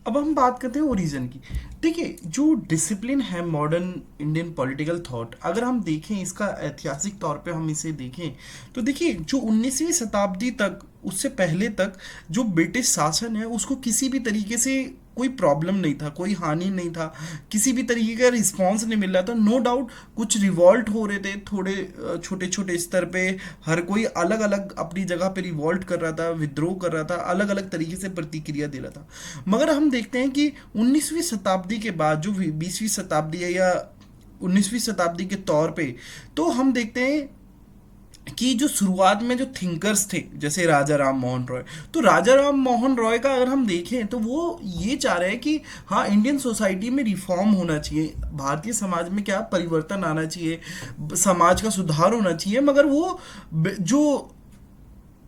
अब हम बात करते हैं ओरिजिन की। देखिए, जो डिसिप्लिन है मॉडर्न इंडियन पॉलिटिकल थॉट, अगर हम देखें इसका ऐतिहासिक तौर पे हम इसे देखें, तो देखिए जो 19वीं शताब्दी तक, उससे पहले तक जो ब्रिटिश शासन है उसको किसी भी तरीके से कोई प्रॉब्लम नहीं था, कोई हानि नहीं था, किसी भी तरीके का रिस्पांस नहीं मिल रहा था। नो डाउट कुछ रिवॉल्ट हो रहे थे थोड़े छोटे छोटे स्तर पे, हर कोई अलग अलग अपनी जगह पे रिवॉल्ट कर रहा था, विद्रोह कर रहा था, अलग अलग तरीके से प्रतिक्रिया दे रहा था। मगर हम देखते हैं कि 19वीं शताब्दी के बाद जो 20वीं शताब्दी है या 19वीं शताब्दी के तौर पे, तो हम देखते हैं कि जो शुरुआत में जो थिंकर्स थे जैसे राजा राम मोहन रॉय, तो राजा राम मोहन रॉय का अगर हम देखें तो वो ये चाह रहे हैं कि हाँ, इंडियन सोसाइटी में रिफॉर्म होना चाहिए, भारतीय समाज में क्या परिवर्तन आना चाहिए, समाज का सुधार होना चाहिए। मगर वो जो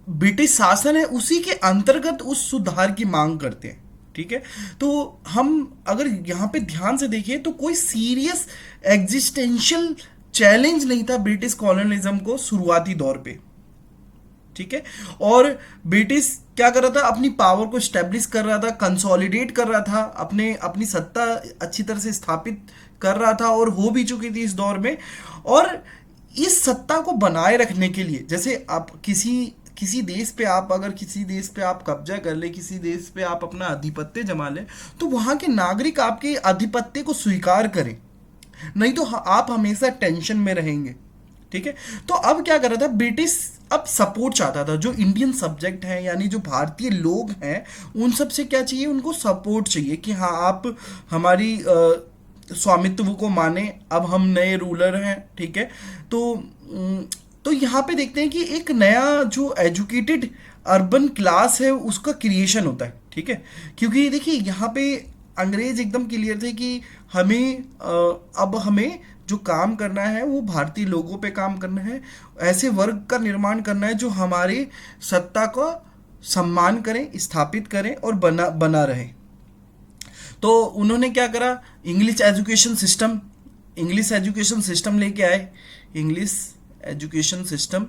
ब्रिटिश शासन है उसी के अंतर्गत उस सुधार की मांग करते हैं। ठीक है, तो हम अगर यहाँ पे ध्यान से देखें तो कोई सीरियस एग्जिस्टेंशियल चैलेंज नहीं था ब्रिटिश कॉलोनिज्म को शुरुआती दौर पे। ठीक है, और ब्रिटिश क्या कर रहा था, अपनी पावर को स्टेब्लिश कर रहा था, कंसोलिडेट कर रहा था, अपने अपनी सत्ता अच्छी तरह से स्थापित कर रहा था, और हो भी चुकी थी इस दौर में। और इस सत्ता को बनाए रखने के लिए, जैसे आप किसी किसी देश पे आप अगर किसी देश पे आप कब्जा कर ले, किसी देश पे आप अपना आधिपत्य जमा ले, तो वहाँ के नागरिक आपके आधिपत्य को स्वीकार करें, नहीं तो आप हमेशा टेंशन में रहेंगे। ठीक है, तो अब क्या कर रहा था ब्रिटिश, अब सपोर्ट चाहता था, जो इंडियन सब्जेक्ट हैं यानी जो भारतीय लोग हैं उन सब से क्या चाहिए, उनको सपोर्ट चाहिए कि हाँ, आप हमारी स्वामित्व को माने, अब हम नए रूलर हैं। ठीक है, तो तो यहाँ पे देखते हैं कि एक नया जो एजुकेटेड अर्बन क्लास है उसका क्रिएशन होता है। ठीक है, क्योंकि देखिए यहाँ पे अंग्रेज एकदम क्लियर थे कि हमें अब हमें जो काम करना है वो भारतीय लोगों पे काम करना है, ऐसे वर्ग का निर्माण करना है जो हमारी सत्ता का सम्मान करें, स्थापित करें और बना बना रहे। तो उन्होंने क्या करा, इंग्लिश एजुकेशन सिस्टम लेके आए, इंग्लिश एजुकेशन सिस्टम।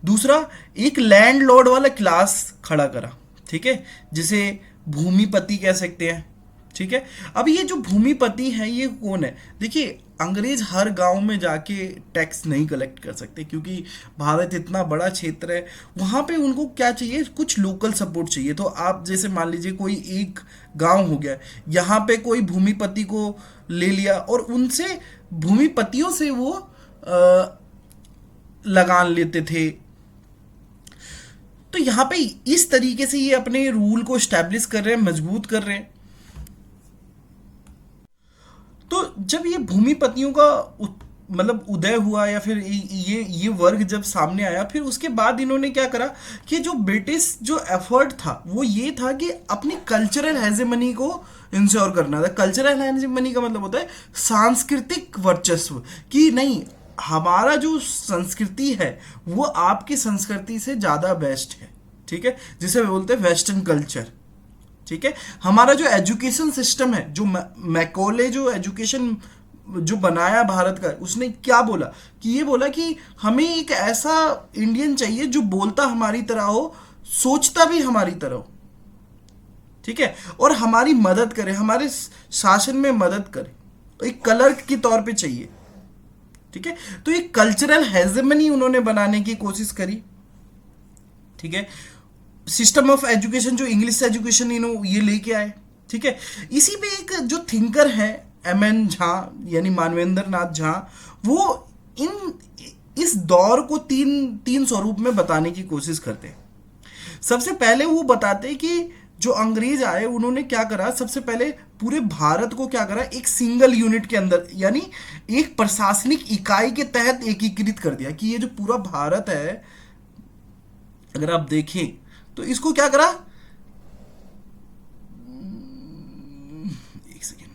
दूसरा, एक लैंडलॉर्ड वाला क्लास खड़ा करा। ठीक है, जिसे भूमिपति कह सकते हैं। ठीक है, अब ये जो भूमिपति है ये कौन है, देखिए अंग्रेज हर गांव में जाके टैक्स नहीं कलेक्ट कर सकते, क्योंकि भारत इतना बड़ा क्षेत्र है, वहाँ पे उनको क्या चाहिए, कुछ लोकल सपोर्ट चाहिए। तो आप जैसे मान लीजिए कोई एक गांव हो गया, यहाँ पे कोई भूमिपति को ले लिया और उनसे भूमिपतियों से वो लगान लेते थे। तो यहाँ पे इस तरीके से ये अपने रूल को स्टैब्लिश कर रहे हैं, मजबूत कर रहे हैं। तो जब ये भूमिपतियों का मतलब उदय हुआ, या फिर ये वर्ग जब सामने आया, फिर उसके बाद इन्होंने क्या करा कि जो ब्रिटिश जो एफर्ट था वो ये था कि अपनी कल्चरल हेजेमनी को इंश्योर करना था। कल्चरल हेजेमनी का मतलब होता है सांस्कृतिक वर्चस्व, कि नहीं, हमारा जो संस्कृति है वो आपकी संस्कृति से ज़्यादा बेस्ट है। ठीक है, जिसे बोलते हैं वेस्टर्न कल्चर। ठीक है, हमारा जो एजुकेशन सिस्टम है, जो मैकोले जो एजुकेशन जो बनाया भारत का, उसने क्या बोला कि ये बोला कि हमें एक ऐसा इंडियन चाहिए जो बोलता हमारी तरह हो, सोचता भी हमारी तरह हो। ठीक है, और हमारी मदद करे, हमारे शासन में मदद करे, तो एक क्लर्क के तौर पे चाहिए। ठीक है, तो एक कल्चरल हेजेमनी उन्होंने बनाने की कोशिश करी। ठीक है, सिस्टम ऑफ एजुकेशन जो इंग्लिश एजुकेशन ये लेके आए। ठीक है, इसी पे एक जो थिंकर है M.N. झा यानी मानवेंद्र नाथ झा, वो इन इस दौर को तीन स्वरूप में बताने की कोशिश करते हैं। सबसे पहले वो बताते हैं कि जो अंग्रेज आए उन्होंने क्या करा, सबसे पहले पूरे भारत को क्या करा, एक सिंगल यूनिट के अंदर यानी एक प्रशासनिक इकाई के तहत एकीकृत कर दिया। कि ये जो पूरा भारत है, अगर आप देखें तो इसको क्या करा, एक सेकेंड,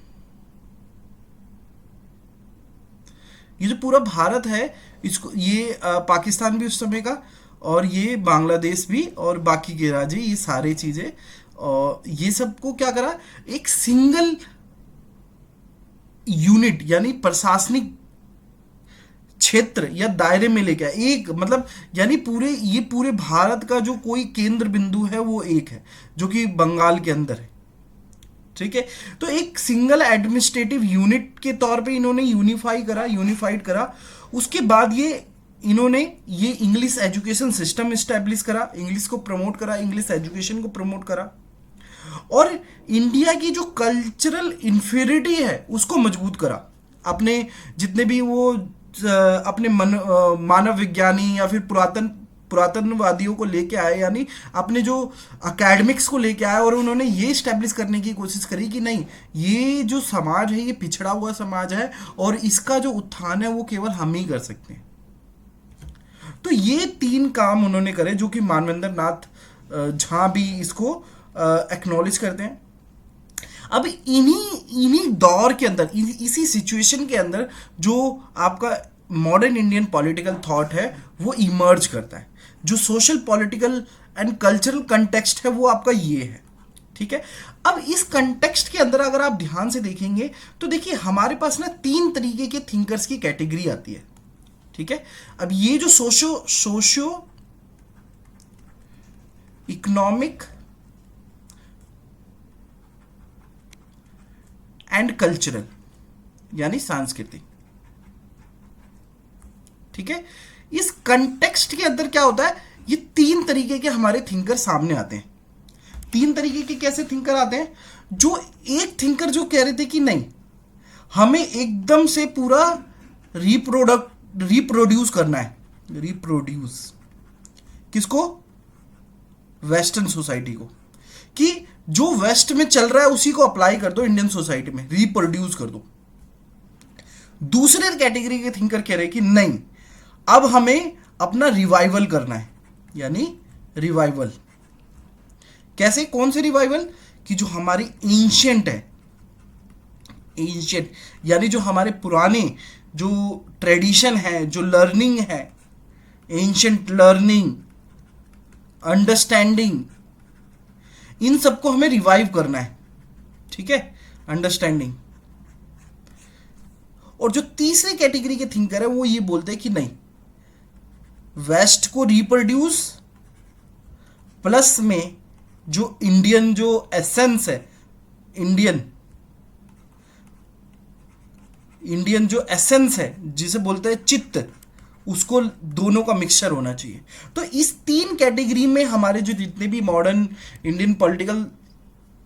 ये जो पूरा भारत है इसको, ये पाकिस्तान भी उस समय का, और ये बांग्लादेश भी, और बाकी के राज्य, ये सारे चीजें, और ये सबको क्या करा, एक सिंगल यूनिट यानी प्रशासनिक क्षेत्र या दायरे में लेके आए। एक मतलब यानी पूरे भारत का जो कोई केंद्र बिंदु है वो एक है, जो कि बंगाल के अंदर है। ठीक है। तो एक सिंगल एडमिनिस्ट्रेटिव यूनिट के तौर पे इन्होंने यूनिफाइड करा। उसके बाद इन्होंने ये इंग्लिश एजुकेशन सिस्टम इस्टेब्लिश करा, इंग्लिश को प्रमोट करा, इंग्लिश एजुकेशन को प्रमोट करा, और इंडिया की जो कल्चरल इंफीरियरिटी है उसको मजबूत करा। अपने जितने भी वो अपने मानव विज्ञानी या फिर पुरातनवादियों को लेके आए, यानी अपने जो अकेडमिक्स को लेके आए, और उन्होंने ये स्टैब्लिश करने की कोशिश करी कि नहीं, ये जो समाज है ये पिछड़ा हुआ समाज है और इसका जो उत्थान है वो केवल हम ही कर सकते हैं। तो ये 3 काम उन्होंने करे जो कि मानवेंद्र नाथ झा भी इसको एक्नॉलेज करते हैं। अब इन्हीं दौर के अंदर, इसी सिचुएशन के अंदर जो आपका मॉडर्न इंडियन पॉलिटिकल थॉट है वो इमर्ज करता है। जो social political and cultural context है वो आपका ये है, ठीक है। अब इस कंटेक्स्ट के अंदर अगर आप ध्यान से देखेंगे तो देखिए हमारे पास ना 3 तरीके के थिंकर्स की कैटेगरी आती है, ठीक है। अब ये जो सोशियो इकोनॉमिक एंड कल्चरल, यानी सांस्कृतिक, ठीक है। इस कंटेक्स्ट के अंदर क्या होता है, ये 3 तरीके के हमारे थिंकर सामने आते हैं। 3 तरीके के कैसे थिंकर आते हैं? जो एक थिंकर जो कह रहे थे कि नहीं, हमें एकदम से पूरा रिप्रोड्यूस करना है। रिप्रोड्यूस किसको? वेस्टर्न सोसाइटी को, कि जो वेस्ट में चल रहा है उसी को अप्लाई कर दो इंडियन सोसाइटी में, रिप्रोड्यूस कर दो। दूसरे कैटेगरी के थिंकर कह रहे हैं कि नहीं, अब हमें अपना रिवाइवल करना है। यानी रिवाइवल कैसे? कौन से रिवाइवल? कि जो हमारी एंशिएंट है, एंशिएंट यानी जो हमारे पुराने जो ट्रेडिशन है, जो लर्निंग है, एंशिएंट लर्निंग, अंडरस्टैंडिंग, इन सबको हमें रिवाइव करना है, ठीक है, अंडरस्टैंडिंग। और जो तीसरे कैटेगरी के थिंकर है वो ये बोलते हैं कि नहीं, वेस्ट को रिप्रोड्यूस प्लस में जो इंडियन जो एसेंस है, इंडियन जो एसेंस है जिसे बोलते हैं चित्त, उसको दोनों का मिक्सचर होना चाहिए। तो इस 3 कैटेगरी में हमारे जो जितने भी मॉडर्न इंडियन पॉलिटिकल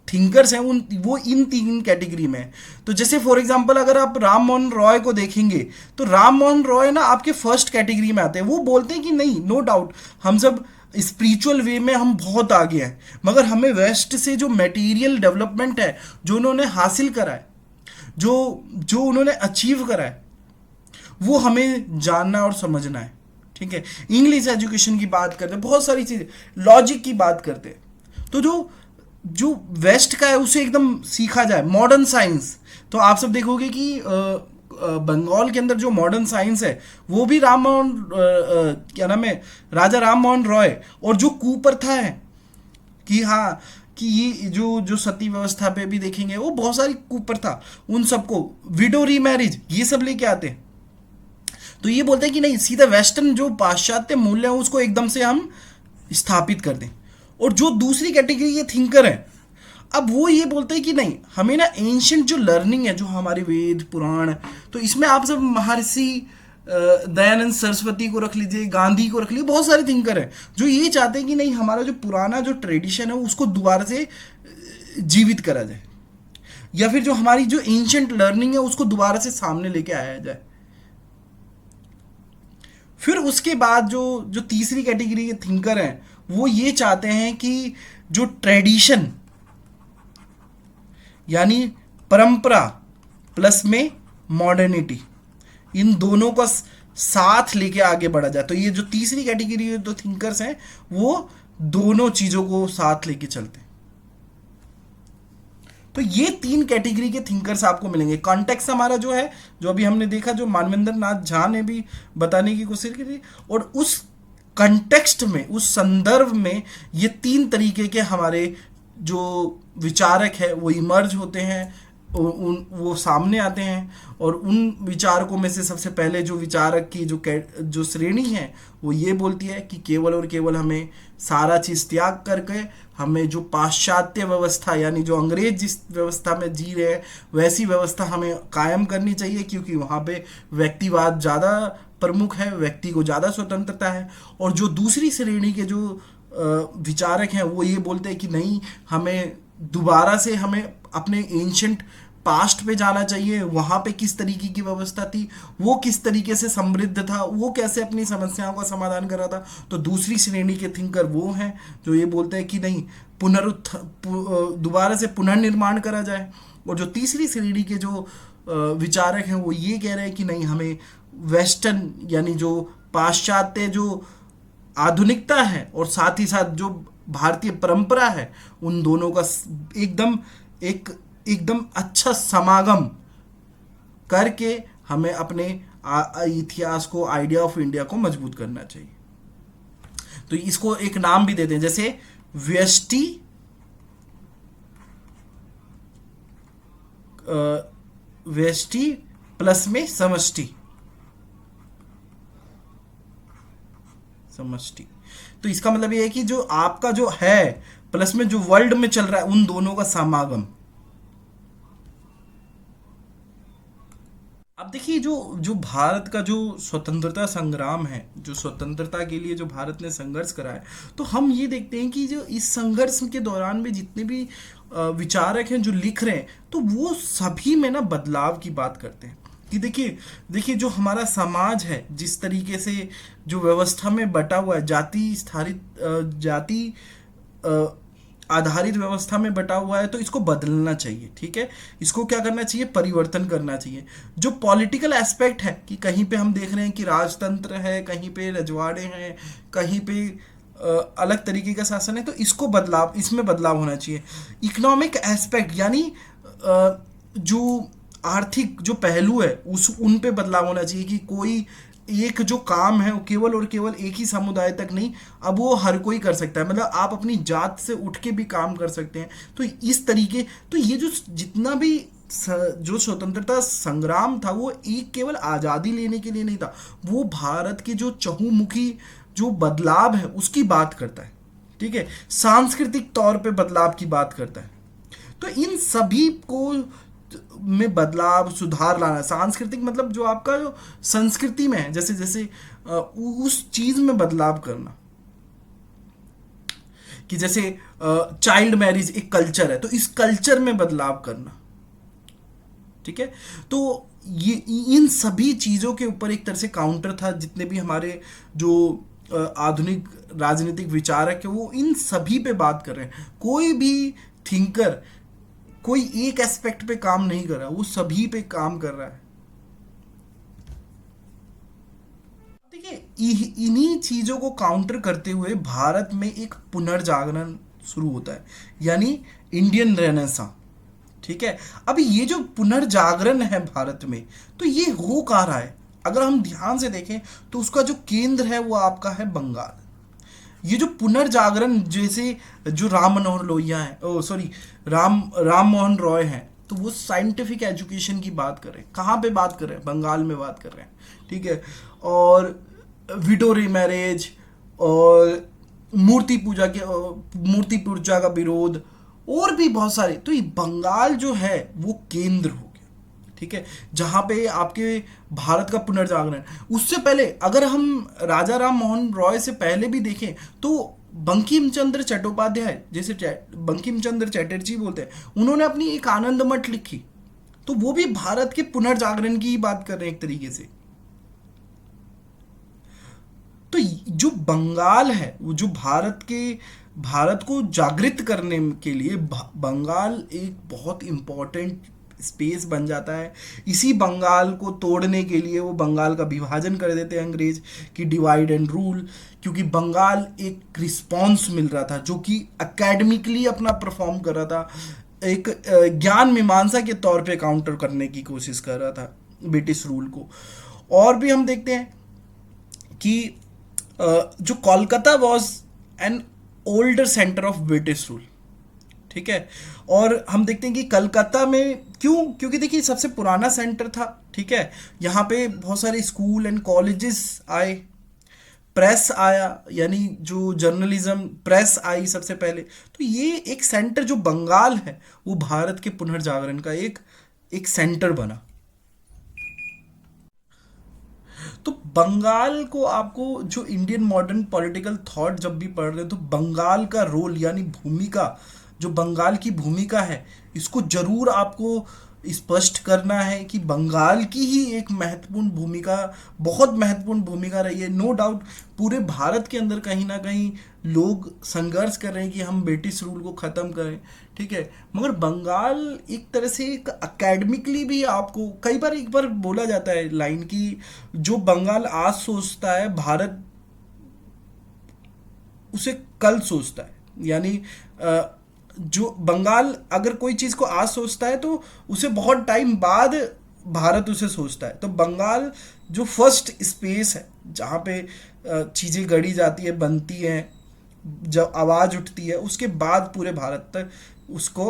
थिंकर्स हैं वो इन 3 कैटेगरी में है। तो जैसे फॉर एग्जांपल अगर आप राम मोहन रॉय को देखेंगे तो राम मोहन रॉय ना आपके फर्स्ट कैटेगरी में आते हैं। वो बोलते हैं कि नहीं, नो डाउट हम सब स्पिरिचुअल वे में हम बहुत आगे हैं, मगर हमें वेस्ट से जो मटेरियल डेवलपमेंट है, जो उन्होंने हासिल करा है, जो उन्होंने अचीव करा है, वो हमें जानना और समझना है, ठीक है। इंग्लिश एजुकेशन की बात करते हैं, बहुत सारी चीज़ें, लॉजिक की बात करते हैं। तो जो वेस्ट का है उसे एकदम सीखा जाए। मॉडर्न साइंस, तो आप सब देखोगे कि बंगाल के अंदर जो मॉडर्न साइंस है वो भी क्या नाम है, राजा राम मोहन रॉय, और जो कुप्रथा है कि हाँ कि ये जो सती व्यवस्था पे भी देखेंगे वो बहुत सारी कुप्रथा, उन सबको विडो रीमैरिज, ये सब लेके आते हैं। तो ये बोलते हैं कि नहीं, सीधा वेस्टर्न जो पाश्चात्य मूल्य है उसको एकदम से हम स्थापित कर दें। और जो दूसरी कैटेगरी के थिंकर हैं, अब वो ये बोलते हैं कि नहीं, हमें ना एंशिएंट जो लर्निंग है, जो हमारे वेद पुराण, तो इसमें आप सब महर्षि दयानंद सरस्वती को रख लीजिए, गांधी को रख लीजिए, बहुत सारे थिंकर हैं जो ये चाहते हैं कि नहीं, हमारा जो पुराना जो ट्रेडिशन है उसको दोबारा से जीवित करा जाए, या फिर जो हमारी जो एंशिएंट लर्निंग है उसको दोबारा से सामने लेके आया जाए। फिर उसके बाद जो तीसरी कैटेगरी के थिंकर हैं वो ये चाहते हैं कि जो ट्रेडिशन यानी परंपरा प्लस में मॉडर्निटी, इन दोनों का साथ लेके आगे बढ़ा जाए। तो ये जो तीसरी कैटेगरी के जो थिंकर्स हैं वो दोनों चीजों को साथ लेके चलते हैं। तो ये 3 कैटेगरी के थिंकर्स आपको मिलेंगे। कॉन्टेक्स्ट हमारा जो है, जो अभी हमने देखा, जो मानवेंद्र नाथ झा ने भी बताने की कोशिश की थी, और उस कंटेक्स्ट में, उस संदर्भ में ये 3 तरीके के हमारे जो विचारक है वो इमर्ज होते हैं वो सामने आते हैं, और उन विचारकों में से सबसे पहले जो विचारक की जो श्रेणी है वो ये बोलती है कि केवल और केवल हमें सारा चीज त्याग करके हमें जो पाश्चात्य व्यवस्था, यानी जो अंग्रेज जिस व्यवस्था में जी रहे हैं वैसी व्यवस्था हमें कायम करनी चाहिए, क्योंकि वहाँ पे व्यक्तिवाद ज़्यादा प्रमुख है, व्यक्ति को ज़्यादा स्वतंत्रता है। और जो दूसरी श्रेणी के जो विचारक हैं वो ये बोलते हैं कि नहीं, हमें दोबारा से हमें अपने एंशंट पास्ट पे जाना चाहिए, वहाँ पे किस तरीके की व्यवस्था थी, वो किस तरीके से समृद्ध था, वो कैसे अपनी समस्याओं का समाधान कर रहा था। तो दूसरी श्रेणी के थिंकर वो हैं जो ये बोलते हैं कि नहीं, दोबारा से पुनर्निर्माण करा जाए। और जो तीसरी श्रेणी के जो विचारक हैं वो ये कह रहे हैं कि नहीं, हमें वेस्टर्न यानी जो पाश्चात्य जो आधुनिकता है और साथ ही साथ जो भारतीय परंपरा है, उन दोनों का एकदम एक एकदम अच्छा समागम करके हमें अपने इतिहास को, आइडिया ऑफ इंडिया को मजबूत करना चाहिए। तो इसको एक नाम भी देते हैं, जैसे व्यष्टि व्यष्टि प्लस में समष्टि। समष्टि तो इसका मतलब ये है कि जो आपका जो है प्लस में जो वर्ल्ड में चल रहा है, उन दोनों का समागम। अब देखिए, जो जो भारत का जो स्वतंत्रता संग्राम है, जो स्वतंत्रता के लिए जो भारत ने संघर्ष करा है, तो हम ये देखते हैं कि जो इस संघर्ष के दौरान में जितने भी विचारक हैं जो लिख रहे हैं, तो वो सभी में ना बदलाव की बात करते हैं। कि देखिए देखिए जो हमारा समाज है, जिस तरीके से जो व्यवस्था में बटा हुआ है, जाति आधारित व्यवस्था में बटा हुआ है, तो इसको बदलना चाहिए। ठीक है, इसको क्या करना चाहिए, परिवर्तन करना चाहिए। जो पॉलिटिकल एस्पेक्ट है कि कहीं पे हम देख रहे हैं कि राजतंत्र है, कहीं पे रजवाड़े हैं, कहीं पे अलग तरीके का शासन है, तो इसमें बदलाव होना चाहिए। इकोनॉमिक एस्पेक्ट यानी जो आर्थिक जो पहलू है उन पे बदलाव होना चाहिए कि कोई एक जो काम है वो केवल और केवल एक ही समुदाय तक नहीं, अब वो हर कोई कर सकता है, मतलब आप अपनी जात से उठ के भी काम कर सकते हैं। तो इस तरीके, तो ये जो जितना भी जो स्वतंत्रता संग्राम था वो एक केवल आज़ादी लेने के लिए नहीं था, वो भारत के जो चहुमुखी जो बदलाव है उसकी बात करता है। ठीक है, सांस्कृतिक तौर पे बदलाव की बात करता है। तो इन सभी को में बदलाव, सुधार लाना, सांस्कृतिक मतलब जो आपका जो संस्कृति में है, जैसे जैसे उस चीज में बदलाव करना, कि जैसे चाइल्ड मैरिज एक कल्चर है, तो इस कल्चर में बदलाव करना। ठीक है, तो ये इन सभी चीजों के ऊपर एक तरह से काउंटर था। जितने भी हमारे जो आधुनिक राजनीतिक विचारक है वो इन सभी पे बात कर रहे हैं। कोई भी थिंकर कोई एक एस्पेक्ट पे काम नहीं कर रहा, वो सभी पे काम कर रहा है। देखिए, इन्हीं चीजों को काउंटर करते हुए भारत में एक पुनर्जागरण शुरू होता है, यानी इंडियन रेनेसां। ठीक है, अब ये जो पुनर्जागरण है भारत में, तो ये हो कहाँ रहा है? अगर हम ध्यान से देखें तो उसका जो केंद्र है वो आपका है बंगाल। ये जो पुनर्जागरण, जैसे जो राम मनोहर लोहिया है, राम मोहन रॉय हैं, तो वो साइंटिफिक एजुकेशन की बात कर रहे हैं। कहाँ पे बात कर रहे हैं? बंगाल में बात कर रहे हैं। ठीक है, और विडो मैरिज और मूर्ति पूजा का विरोध और भी बहुत सारे। तो ये बंगाल जो है वो केंद्र हो गया। ठीक है, जहाँ पे आपके भारत का पुनर्जागरण। उससे पहले अगर हम राजा राम मोहन रॉय से पहले भी देखें तो बंकिम चंद्र चट्टोपाध्याय, जैसे बंकिम चंद्र चटर्जी बोलते हैं, उन्होंने अपनी एक आनंद मठ लिखी, तो वो भी भारत के पुनर्जागरण की ही बात कर रहे हैं एक तरीके से। तो जो बंगाल है वो जो भारत को जागृत करने के लिए बंगाल एक बहुत इंपॉर्टेंट स्पेस बन जाता है। इसी बंगाल को तोड़ने के लिए वो बंगाल का विभाजन कर देते हैं अंग्रेज, की डिवाइड एंड रूल, क्योंकि बंगाल एक रिस्पॉन्स मिल रहा था जो कि एकेडमिकली अपना परफॉर्म कर रहा था, एक ज्ञान मीमांसा के तौर पे काउंटर करने की कोशिश कर रहा था ब्रिटिश रूल को। और भी हम देखते हैं कि जो Kolkata was an older centre of British rule. ठीक है, और हम देखते हैं कि कलकत्ता में क्यों? क्योंकि देखिए सबसे पुराना सेंटर था, ठीक है। यहाँ पे बहुत सारे स्कूल एंड कॉलेजेस आए, प्रेस आया, यानी जो जर्नलिज्म प्रेस आई सबसे पहले। तो ये एक सेंटर जो बंगाल है वो भारत के पुनर्जागरण का एक एक सेंटर बना। तो बंगाल को आपको जो इंडियन मॉडर्न पॉलिटिकल थॉट जब भी पढ़ रहे हो तो बंगाल का रोल यानी भूमिका, जो बंगाल की भूमिका है इसको जरूर आपको स्पष्ट करना है कि बंगाल की ही एक महत्वपूर्ण भूमिका, बहुत महत्वपूर्ण भूमिका रही है। नो डाउट पूरे भारत के अंदर कहीं ना कहीं लोग संघर्ष कर रहे हैं कि हम ब्रिटिश रूल को ख़त्म करें, ठीक है। मगर बंगाल एक तरह से एक अकेडमिकली भी आपको कई बार एक बार बोला जाता है लाइन की, जो बंगाल आज सोचता है भारत उसे कल सोचता है। यानी जो बंगाल अगर कोई चीज़ को आज सोचता है तो उसे बहुत टाइम बाद भारत उसे सोचता है। तो बंगाल जो फर्स्ट स्पेस है जहाँ पे चीज़ें गढ़ी जाती है, बनती हैं, जब आवाज़ उठती है, उसके बाद पूरे भारत तक उसको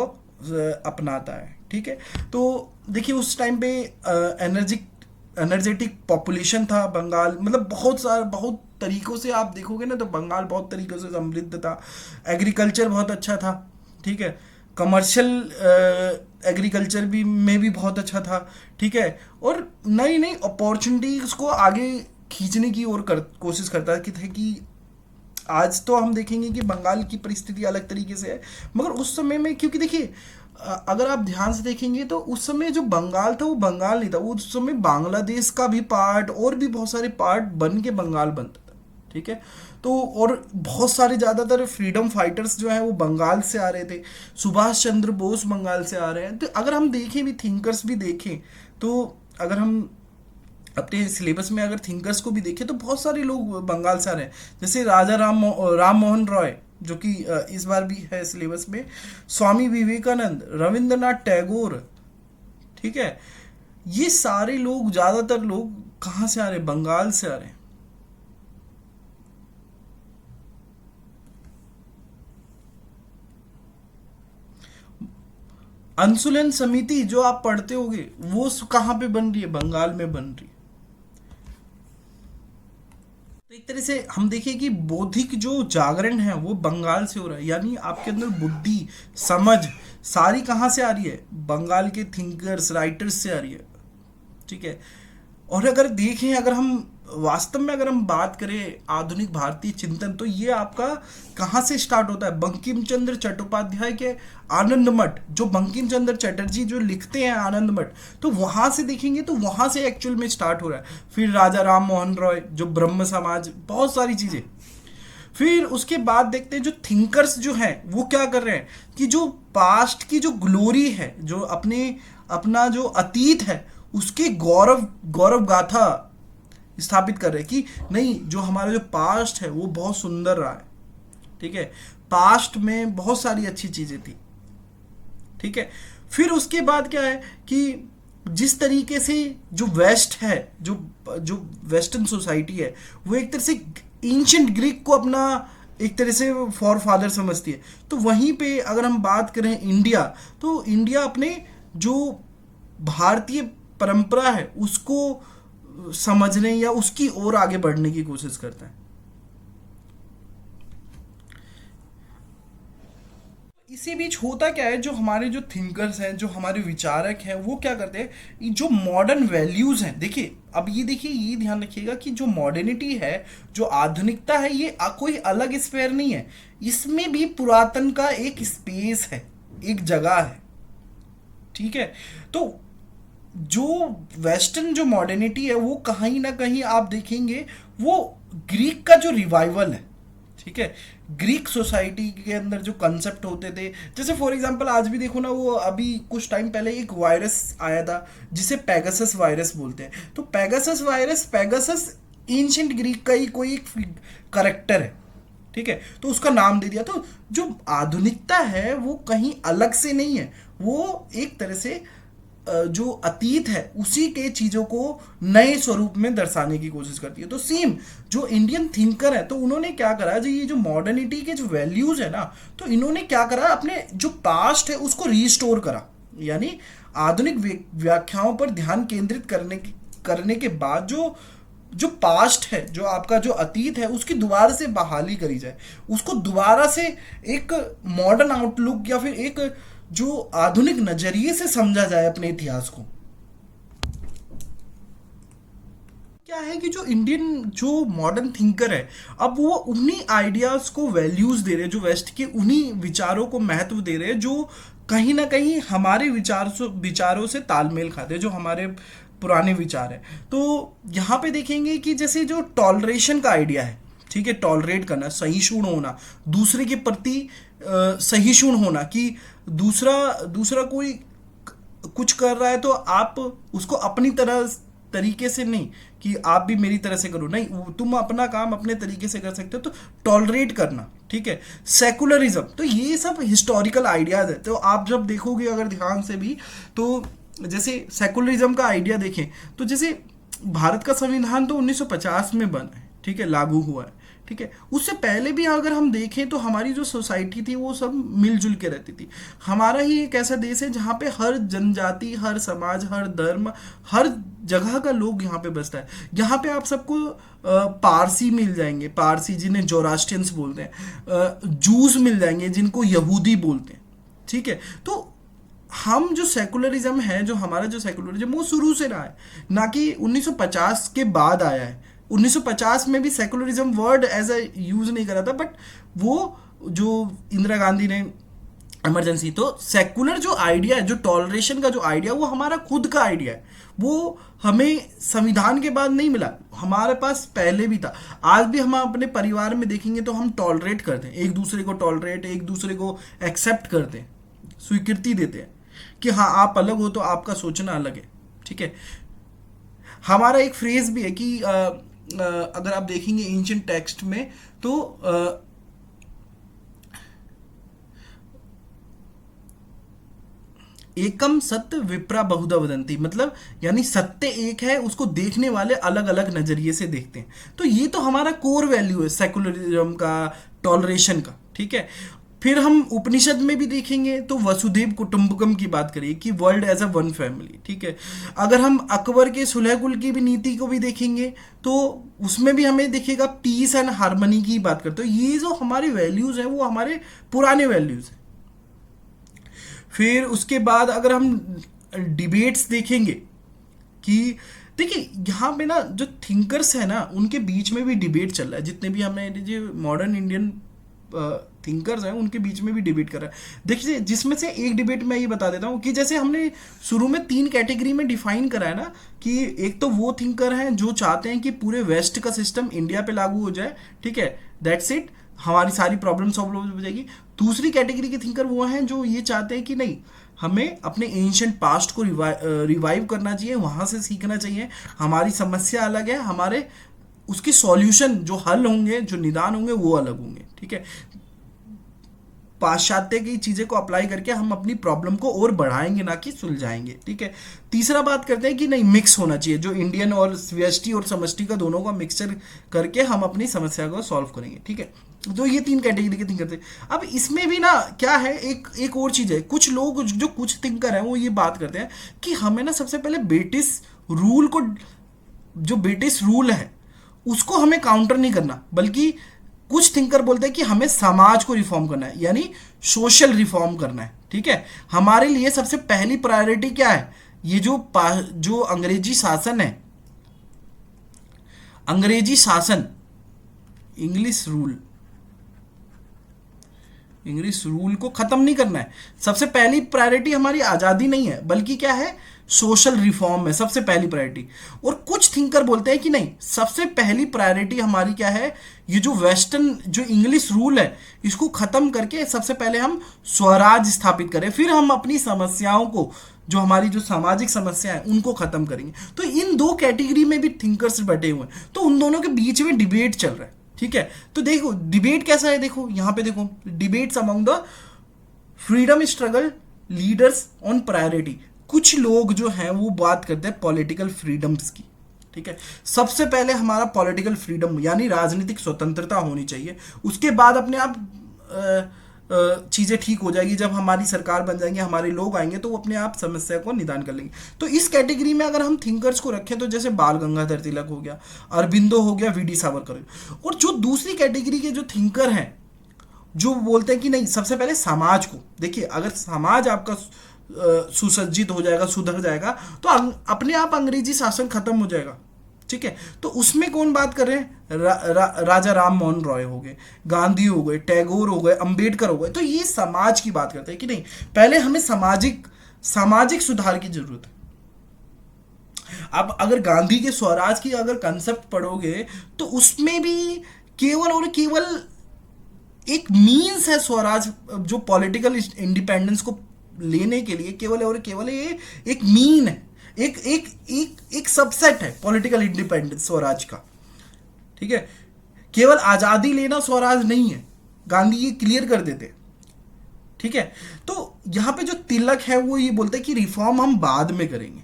अपनाता है, ठीक है। तो देखिए उस टाइम पे एनर्जेटिक पॉपुलेशन था बंगाल, मतलब बहुत तरीकों से आप देखोगे ना तो बंगाल बहुत तरीकों से समृद्ध था। एग्रीकल्चर बहुत अच्छा था, ठीक है। कमर्शियल एग्रीकल्चर भी में भी बहुत अच्छा था, ठीक है। और नई नई अपॉर्चुनिटीज़ को आगे खींचने की ओर कोशिश करता है कि आज तो हम देखेंगे कि बंगाल की परिस्थिति अलग तरीके से है, मगर उस समय में क्योंकि देखिए अगर आप ध्यान से देखेंगे तो उस समय जो बंगाल था वो बंगाल नहीं था, वो उस समय बांग्लादेश का भी पार्ट और भी बहुत सारे पार्ट बन के बंगाल बनता था, ठीक है। तो और बहुत सारे ज़्यादातर फ्रीडम फाइटर्स जो हैं वो बंगाल से आ रहे थे, सुभाष चंद्र बोस बंगाल से आ रहे हैं। तो अगर हम देखें भी थिंकर्स भी देखें तो अगर हम अपने सिलेबस में अगर थिंकर्स को भी देखें तो बहुत सारे लोग बंगाल से आ रहे हैं, जैसे राजा राम मोहन रॉय जो कि इस बार भी है सिलेबस में, स्वामी विवेकानंद, रविंद्रनाथ टैगोर, ठीक है। ये सारे लोग, ज़्यादातर लोग कहाँ से आ रहे हैं? बंगाल से आ रहे हैं। अंशुलन समिति जो आप पढ़ते होगे वो कहाँ पे बन रही है? बंगाल में बन रही है। तो एक तरह से हम देखिए कि बौद्धिक जो जागरण है वो बंगाल से हो रहा है, यानी आपके अंदर बुद्धि समझ सारी कहाँ से आ रही है? बंगाल के थिंकर्स राइटर्स से आ रही है, ठीक है। और अगर देखें, अगर हम वास्तव में अगर हम बात करें आधुनिक भारतीय चिंतन तो ये आपका कहाँ से स्टार्ट होता है? बंकिम चंद्र चट्टोपाध्याय के आनंद मठ, जो बंकिम चंद्र चटर्जी जो लिखते हैं आनंद मठ, तो वहाँ से देखेंगे तो वहाँ से एक्चुअल में स्टार्ट हो रहा है। फिर राजा राम मोहन रॉय जो ब्रह्म समाज, बहुत सारी चीज़ें। फिर उसके बाद देखते हैं जो थिंकर्स जो हैं वो क्या कर रहे हैं कि जो पास्ट की जो ग्लोरी है, जो अपना जो अतीत है उसके गौरव गौरव गाथा स्थापित कर रहे हैं कि नहीं, जो हमारा जो पास्ट है वो बहुत सुंदर रहा है, ठीक है। पास्ट में बहुत सारी अच्छी चीजें थी, ठीक है। फिर उसके बाद क्या है कि जिस तरीके से जो वेस्ट है, जो जो वेस्टर्न सोसाइटी है वो एक तरह से एंशिएंट ग्रीक को अपना एक तरह से फॉर फादर समझती है। तो वहीं पे अगर हम बात करें इंडिया, तो इंडिया अपने जो भारतीय परंपरा है उसको समझने या उसकी ओर आगे बढ़ने की कोशिश करता है। इसी बीच होता क्या है, जो हमारे जो थिंकर्स हैं, जो हमारे विचारक हैं, वो क्या करते हैं, ये जो मॉडर्न वैल्यूज हैं, देखिए अब ये देखिए ये ध्यान रखिएगा कि जो मॉडर्निटी है, जो आधुनिकता है, ये कोई अलग स्फेयर नहीं है, इसमें भी पुरातन का एक स्पेस है, एक जगह है, ठीक है। तो जो वेस्टर्न जो मॉडर्निटी है वो कहीं ना कहीं आप देखेंगे वो ग्रीक का जो रिवाइवल है, ठीक है। ग्रीक सोसाइटी के अंदर जो कंसेप्ट होते थे, जैसे फॉर एग्जांपल आज भी देखो ना, वो अभी कुछ टाइम पहले एक वायरस आया था जिसे पैगासस वायरस बोलते हैं। तो Pegasus virus, Pegasus ancient Greek का ही कोई एक करेक्टर है, ठीक है, तो उसका नाम दे दिया। तो जो आधुनिकता है वो कहीं अलग से नहीं है, वो एक तरह से जो अतीत है उसी के चीज़ों को नए स्वरूप में दर्शाने की कोशिश करती है। तो सेम जो इंडियन थिंकर है, तो उन्होंने क्या करा, जो ये जो मॉडर्निटी के जो वैल्यूज है ना, तो इन्होंने क्या करा, अपने जो पास्ट है उसको रीस्टोर करा, यानी आधुनिक व्याख्याओं पर ध्यान केंद्रित करने के बाद जो जो पास्ट है, जो आपका जो अतीत है, उसकी दोबारा से बहाली करी जाए, उसको दोबारा से एक मॉडर्न आउटलुक या फिर एक जो आधुनिक नजरिए से समझा जाए अपने इतिहास को। क्या है कि जो इंडियन जो मॉडर्न थिंकर है, अब वो उन्हीं आइडियाज को वैल्यूज दे रहे हैं, जो वेस्ट के उन्हीं विचारों को महत्व दे रहे हैं, जो कहीं ना कहीं हमारे विचारों से तालमेल खाते हैं, जो हमारे पुराने विचार है। तो यहाँ पे देखेंगे कि जैसे जो टॉलरेशन का आइडिया है, ठीक है, टॉलरेट करना, सहिष्णु होना, दूसरे के प्रति सहिष्णु होना, कि दूसरा दूसरा कोई कुछ कर रहा है तो आप उसको अपनी तरीके से नहीं, कि आप भी मेरी तरह से करो, नहीं, तुम अपना काम अपने तरीके से कर सकते हो, तो टॉलरेट करना, ठीक है। सेकुलरिज्म, तो ये सब हिस्टोरिकल आइडियाज है। तो आप जब देखोगे अगर ध्यान से भी, तो जैसे सेकुलरिज्म का आइडिया देखें, तो जैसे भारत का संविधान तो 1950 में बना है, ठीक है, लागू हुआ है, ठीक है। उससे पहले भी अगर हम देखें तो हमारी जो सोसाइटी थी वो सब मिलजुल के रहती थी। हमारा ही एक ऐसा देश है जहाँ पे हर जनजाति, हर समाज, हर धर्म, हर जगह का लोग यहाँ पे बसता है। यहाँ पे आप सबको पारसी मिल जाएंगे, पारसी जिन्हें जोरास्ट्रियंस बोलते हैं, जूस मिल जाएंगे जिनको यहूदी बोलते हैं, ठीक है। तो हम जो सेकुलरिज्म है, जो हमारा जो सेकुलरिज्म वो शुरू से रहा है, ना कि 1950 के बाद आया है। 1950 में भी secularism word as a use नहीं करा था, बट वो जो इंदिरा गांधी ने इमरजेंसी, तो सेकुलर जो आइडिया है, जो टॉलरेशन का जो आइडिया, वो हमारा खुद का आइडिया है, वो हमें संविधान के बाद नहीं मिला, हमारे पास पहले भी था। आज भी हम अपने परिवार में देखेंगे तो हम टॉलरेट करते हैं, एक दूसरे को टॉलरेट, एक दूसरे को एक्सेप्ट करते हैं, स्वीकृति देते हैं कि हाँ आप अलग हो तो आपका सोचना अलग है, ठीक है। हमारा एक फ्रेज भी है कि अगर आप देखेंगे एंशिएंट टेक्स्ट में, तो एकम सत्य विप्रा बहुधा वदंती, मतलब यानी सत्य एक है, उसको देखने वाले अलग अलग नजरिए से देखते हैं। तो ये तो हमारा कोर वैल्यू है सेकुलरिज्म का, टॉलरेशन का, ठीक है। फिर हम उपनिषद में भी देखेंगे तो वसुधैव कुटुंबकम की बात करिए, कि world as a one family, ठीक है। अगर हम अकबर के सुलह कुल की भी नीति को भी देखेंगे तो उसमें भी हमें दिखेगा पीस एंड हार्मनी की बात करते हो। ये जो हमारे वैल्यूज हैं वो हमारे पुराने वैल्यूज हैं। फिर उसके बाद अगर हम डिबेट्स देखेंगे, कि देखिए यहाँ पे ना जो थिंकर्स है ना, उनके बीच में भी डिबेट चल रहा है। जितने भी हमने जो मॉडर्न इंडियन थिंकर्स हैं उनके बीच में भी डिबेट कर रहा है। देखिए, जिसमें से एक डिबेट मैं ये बता देता हूँ कि जैसे हमने शुरू में 3 कैटेगरी में डिफाइन करा है ना, कि एक तो वो थिंकर हैं जो चाहते हैं कि पूरे वेस्ट का सिस्टम इंडिया पे लागू हो जाए, ठीक है, दैट्स इट, हमारी सारी प्रॉब्लम सॉल्व हो जाएगी। दूसरी कैटेगरी के थिंकर वो हैं जो ये चाहते हैं कि नहीं, हमें अपने एंशिएंट पास्ट को रिवाइव करना चाहिए, वहाँ से सीखना चाहिए, हमारी समस्या अलग है, हमारे उसके सॉल्यूशन जो हल होंगे, जो निदान होंगे वो अलग होंगे, ठीक है। पाश्चात्य की चीज़ें को अप्लाई करके हम अपनी प्रॉब्लम को और बढ़ाएंगे, ना कि सुलझाएंगे, ठीक है। तीसरा बात करते हैं कि नहीं, मिक्स होना चाहिए, जो इंडियन और व्यष्टि और समष्टि का दोनों का मिक्सचर करके हम अपनी समस्या को सॉल्व करेंगे, ठीक है। तो ये 3 कैटेगरी के थिंकर थे। अब इसमें भी ना क्या है, एक और चीज़ है, कुछ लोग जो कुछ थिंकर हैं वो ये बात करते हैं कि हमें ना सबसे पहले ब्रिटिश रूल को, जो ब्रिटिश रूल है उसको हमें काउंटर नहीं करना, बल्कि कुछ थिंकर बोलते हैं कि हमें समाज को रिफॉर्म करना है, यानी सोशल रिफॉर्म करना है, ठीक है। हमारे लिए सबसे पहली प्रायोरिटी क्या है, ये जो अंग्रेजी शासन है, अंग्रेजी शासन, इंग्लिश रूल को खत्म नहीं करना है। सबसे पहली प्रायोरिटी हमारी आज़ादी नहीं है, बल्कि क्या है, सोशल रिफॉर्म है सबसे पहली प्रायोरिटी। और कुछ थिंकर बोलते हैं कि नहीं, सबसे पहली प्रायोरिटी हमारी क्या है, ये जो वेस्टर्न जो इंग्लिश रूल है इसको खत्म करके सबसे पहले हम स्वराज स्थापित करें, फिर हम अपनी समस्याओं को, जो हमारी जो सामाजिक समस्या है उनको खत्म करेंगे। तो इन 2 कैटेगरी में भी थिंकर्स बैठे हुए हैं, तो उन दोनों के बीच में डिबेट चल रहा है, ठीक है। तो देखो डिबेट कैसा है, देखो यहाँ पे देखो, debates among the freedom struggle leaders on priority. कुछ लोग जो हैं वो बात करते हैं पॉलिटिकल फ्रीडम्स की, ठीक है। सबसे पहले हमारा पॉलिटिकल फ्रीडम यानी राजनीतिक स्वतंत्रता होनी चाहिए, उसके बाद अपने आप चीज़ें ठीक हो जाएगी, जब हमारी सरकार बन जाएंगी, हमारे लोग आएंगे तो वो अपने आप समस्या को निदान कर लेंगे। तो इस कैटेगरी में अगर हम थिंकर्स को रखें तो जैसे बाल गंगाधर तिलक हो गया, अरबिंदो हो गया, वीडी सावरकर हो गया। और जो दूसरी कैटेगरी के जो थिंकर हैं जो बोलते हैं कि नहीं, सबसे पहले समाज को देखिए, अगर समाज आपका सुसज्जित हो जाएगा, सुधर जाएगा, तो अपने आप अंग्रेजी शासन खत्म हो जाएगा। ठीक है, तो उसमें कौन बात कर रहे हैं? राजा राम मोहन रॉय हो गए, गांधी हो गए, टैगोर हो गए, अंबेडकर हो गए। तो ये समाज की बात करते हैं कि नहीं, पहले हमें सामाजिक सामाजिक सुधार की जरूरत है। अब अगर गांधी के स्वराज की अगर कंसेप्ट पढ़ोगे तो उसमें भी केवल और केवल एक मीन्स है स्वराज, जो पॉलिटिकल इंडिपेंडेंस को लेने के लिए केवल और केवल ये एक मीन है, एक एक एक एक सबसेट है पॉलिटिकल इंडिपेंडेंस स्वराज का। ठीक है, केवल आजादी लेना स्वराज नहीं है, गांधी ये क्लियर कर देते। ठीक है, तो यहां पे जो तिलक है वो ये बोलते हैं कि रिफॉर्म हम बाद में करेंगे।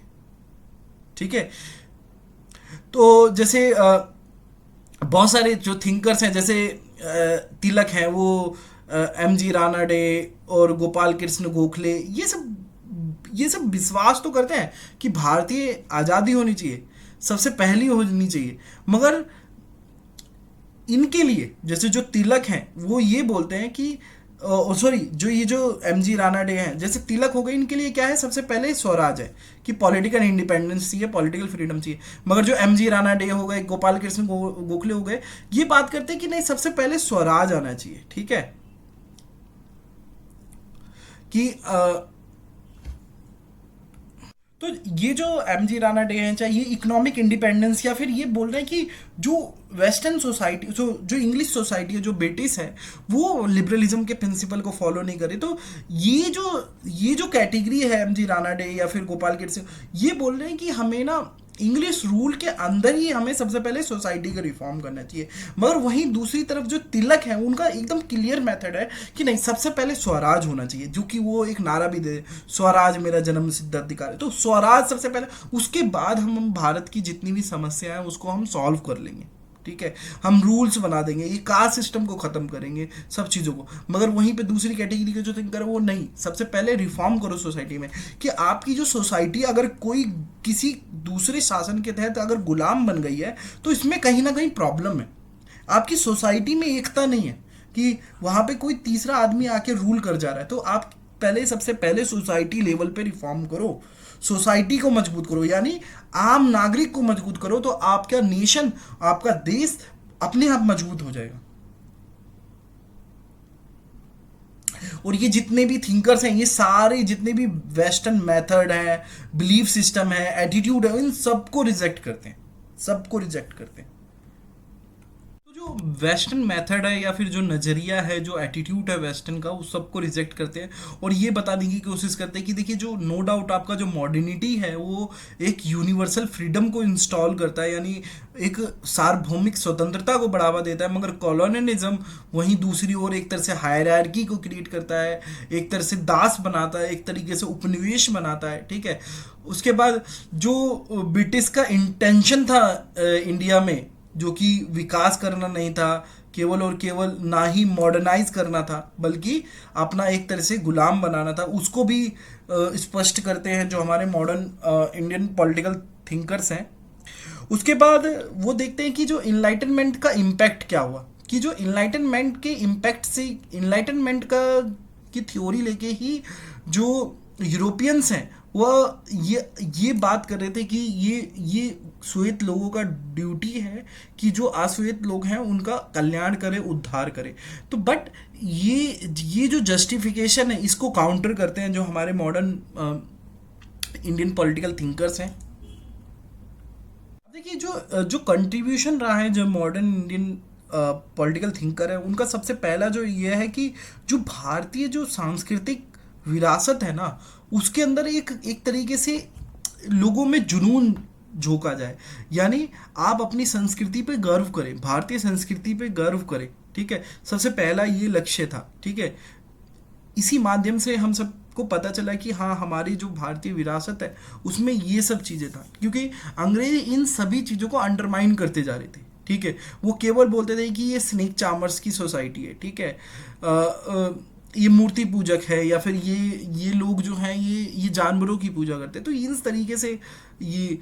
ठीक है, तो जैसे बहुत सारे जो थिंकर्स हैं, जैसे तिलक हैं, वो एम जी रानाडे और गोपाल कृष्ण गोखले, ये सब विश्वास तो करते हैं कि भारतीय आज़ादी होनी चाहिए, सबसे पहली होनी चाहिए। मगर इनके लिए जैसे जो तिलक हैं वो ये बोलते हैं कि सॉरी, जो एम जी रानाडे हैं, जैसे तिलक हो गए, इनके लिए क्या है, सबसे पहले स्वराज है कि पॉलिटिकल इंडिपेंडेंस चाहिए, पॉलिटिकल फ्रीडम चाहिए। मगर जो एम जी रानाडे हो गए, गोपाल कृष्ण गोखले हो गए, ये बात करते हैं कि नहीं, सबसे पहले स्वराज आना चाहिए। ठीक है, कि तो ये जो एम जी राना डे हैं, चाहे ये इकोनॉमिक इंडिपेंडेंस, या फिर ये बोल रहे हैं कि जो वेस्टर्न सोसाइटी, जो इंग्लिश सोसाइटी है, जो ब्रिटिश है, वो लिबरलिज्म के प्रिंसिपल को फॉलो नहीं करे। तो ये जो कैटेगरी है एम जी राना डे या फिर गोपाल कृष्ण, ये बोल रहे हैं कि हमें ना इंग्लिश रूल के अंदर ही हमें सबसे पहले सोसाइटी का रिफॉर्म करना चाहिए। मगर वहीं दूसरी तरफ जो तिलक है, उनका एकदम क्लियर मेथड है कि नहीं, सबसे पहले स्वराज होना चाहिए, जो कि वो एक नारा भी दे, स्वराज मेरा जन्म सिद्ध अधिकार है। तो स्वराज सबसे पहले, उसके बाद हम भारत की जितनी भी समस्याएं हैं उसको हम सॉल्व कर लेंगे। ठीक है, हम रूल्स बना देंगे, ये कास्ट सिस्टम को खत्म करेंगे, सब चीज़ों को। मगर वहीं पे दूसरी कैटेगरी के जो थिंकर है वो नहीं, सबसे पहले रिफॉर्म करो सोसाइटी में, कि आपकी जो सोसाइटी अगर कोई किसी दूसरे शासन के तहत अगर गुलाम बन गई है तो इसमें कहीं ना कहीं प्रॉब्लम है। आपकी सोसाइटी में एकता नहीं है कि वहाँ पे कोई तीसरा आदमी आके रूल कर जा रहा है। तो आप पहले, सबसे पहले सोसाइटी लेवल पे रिफॉर्म करो, सोसाइटी को मजबूत करो, यानी आम नागरिक को मजबूत करो, तो आपका नेशन, आपका देश अपने आप मजबूत हो जाएगा। और ये जितने भी थिंकर्स हैं, ये सारे जितने भी वेस्टर्न मेथड है, बिलीफ सिस्टम है, एटीट्यूड है, इन सबको रिजेक्ट करते हैं, सबको रिजेक्ट करते हैं। जो वेस्टर्न मेथड है या फिर जो नज़रिया है, जो एटीट्यूड है वेस्टर्न का, उस सबको रिजेक्ट करते हैं और ये बताने की कोशिश करते हैं कि देखिए, जो नो डाउट आपका जो मॉडर्निटी है वो एक यूनिवर्सल फ्रीडम को इंस्टॉल करता है, यानी एक सार्वभौमिक स्वतंत्रता को बढ़ावा देता है। मगर कॉलोनियलिज्म वहीं दूसरी ओर एक तरह से हायरार्की को क्रिएट करता है, एक तरह से दास बनाता है, एक तरीके से उपनिवेश बनाता है। ठीक है, उसके बाद जो ब्रिटिश का इंटेंशन था इंडिया में, जो कि विकास करना नहीं था केवल और केवल, ना ही मॉडर्नाइज करना था, बल्कि अपना एक तरह से गुलाम बनाना था, उसको भी स्पष्ट करते हैं जो हमारे मॉडर्न इंडियन पॉलिटिकल थिंकर्स हैं। उसके बाद वो देखते हैं कि जो इनलाइटनमेंट का इम्पैक्ट क्या हुआ, कि जो इनलाइटनमेंट के इम्पैक्ट से, इनलाइटनमेंट का की थ्योरी लेके ही जो यूरोपियंस हैं वो ये बात कर रहे थे कि ये श्वेत लोगों का ड्यूटी है कि जो अश्वेत लोग हैं उनका कल्याण करे, उद्धार करे। तो बट ये जो जस्टिफिकेशन है, इसको काउंटर करते हैं जो हमारे मॉडर्न इंडियन पॉलिटिकल थिंकर्स हैं। देखिए, जो कंट्रीब्यूशन रहा है जो मॉडर्न इंडियन पॉलिटिकल थिंकर है, उनका सबसे पहला जो ये है कि जो भारतीय जो सांस्कृतिक विरासत है ना, उसके अंदर एक तरीके से लोगों में जुनून झोंका जाए, यानी आप अपनी संस्कृति पे गर्व करें, भारतीय संस्कृति पे गर्व करें। ठीक है, सबसे पहला ये लक्ष्य था। ठीक है, इसी माध्यम से हम सबको पता चला कि हाँ, हमारी जो भारतीय विरासत है उसमें ये सब चीज़ें था, क्योंकि अंग्रेज इन सभी चीज़ों को अंडरमाइन करते जा रहे थे। ठीक है, वो केवल बोलते थे कि ये स्नेक चार्मर्स की सोसाइटी है। ठीक है, ये मूर्ति पूजक है, या फिर ये लोग जो हैं ये जानवरों की पूजा करते हैं। तो इस तरीके से ये,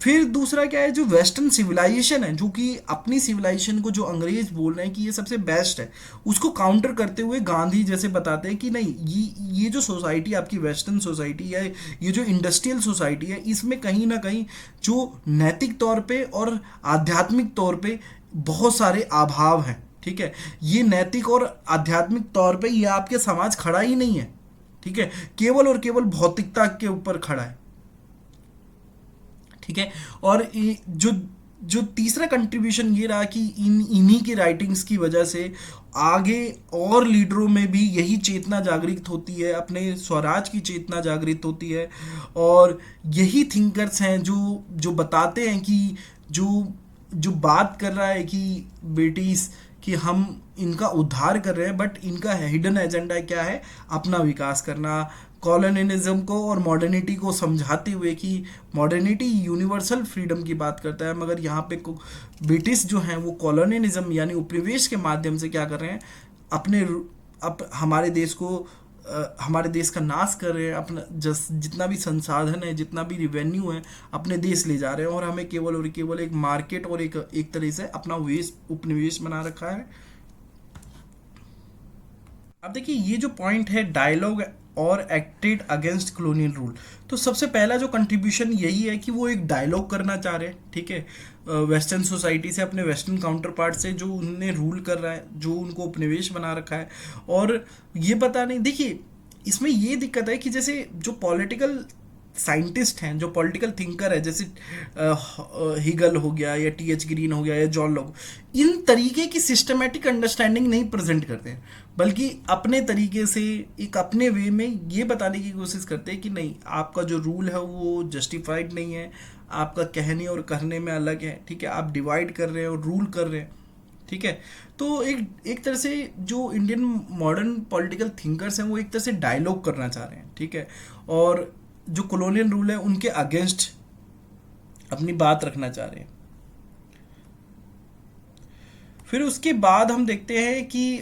फिर दूसरा क्या है, जो वेस्टर्न सिविलाइजेशन है, जो कि अपनी सिविलाइजेशन को जो अंग्रेज बोल रहे हैं कि ये सबसे बेस्ट है, उसको काउंटर करते हुए गांधी जैसे बताते हैं कि नहीं, ये जो सोसाइटी आपकी वेस्टर्न सोसाइटी है, ये जो इंडस्ट्रियल सोसाइटी है, इसमें कहीं ना कहीं जो नैतिक तौर पे और आध्यात्मिक तौर पे बहुत सारे अभाव हैं। ठीक है, ये नैतिक और आध्यात्मिक तौर पे ये आपके समाज खड़ा ही नहीं है। ठीक है, केवल और केवल भौतिकता के ऊपर खड़ा है। ठीक है, और जो जो तीसरा कंट्रीब्यूशन ये रहा कि इन्हीं की राइटिंग्स की वजह से आगे और लीडरों में भी यही चेतना जागृत होती है, अपने स्वराज की चेतना जागृत होती है। और यही थिंकर्स हैं जो जो बताते हैं कि जो जो बात कर रहा है कि ब्रिटिश, कि हम इनका उद्धार कर रहे हैं, बट इनका हिडन एजेंडा क्या है, अपना विकास करना, कॉलोनियलिज्म को और मॉडर्निटी को समझाते हुए कि मॉडर्निटी यूनिवर्सल फ्रीडम की बात करता है, मगर यहाँ पे ब्रिटिश जो हैं वो कॉलोनियलिज्म यानी उपनिवेश के माध्यम से क्या कर रहे हैं, अपने हमारे देश को हमारे देश का नाश कर रहे हैं, अपना जितना भी संसाधन है, जितना भी रिवेन्यू है, अपने देश ले जा रहे हैं, और हमें केवल और केवल एक मार्केट और एक तरह से अपना उपनिवेश बना रखा है। अब देखिए, ये जो पॉइंट है डायलॉग और एक्टेड अगेंस्ट कॉलोनियल रूल, तो सबसे पहला जो कंट्रीब्यूशन यही है कि वो एक डायलॉग करना चाह रहे हैं। ठीक है, वेस्टर्न सोसाइटी से, अपने वेस्टर्न काउंटर पार्ट से जो उन्हें रूल कर रहा है, जो उनको उपनिवेश बना रखा है। और ये पता नहीं, देखिए इसमें ये दिक्कत है कि जैसे जो पॉलिटिकल साइंटिस्ट हैं, जो पॉलिटिकल थिंकर है, जैसे हिगल हो गया या टी एच ग्रीन हो गया या जॉन लॉक, इन तरीके की सिस्टमेटिक अंडरस्टैंडिंग नहीं प्रेजेंट करते हैं, बल्कि अपने तरीके से एक अपने वे में ये बताने की कोशिश करते हैं कि नहीं, आपका जो रूल है वो जस्टिफाइड नहीं है, आपका कहने और करने में अलग है। ठीक है, आप डिवाइड कर रहे हो, रूल कर रहे हैं। ठीक है, तो एक एक तरह से जो इंडियन मॉडर्न पॉलिटिकल थिंकर्स हैं वो एक तरह से डायलॉग करना चाह रहे हैं। ठीक है, और जो कॉलोनियल रूल है उनके अगेंस्ट अपनी बात रखना चाह रहे हैं। फिर उसके बाद हम देखते हैं कि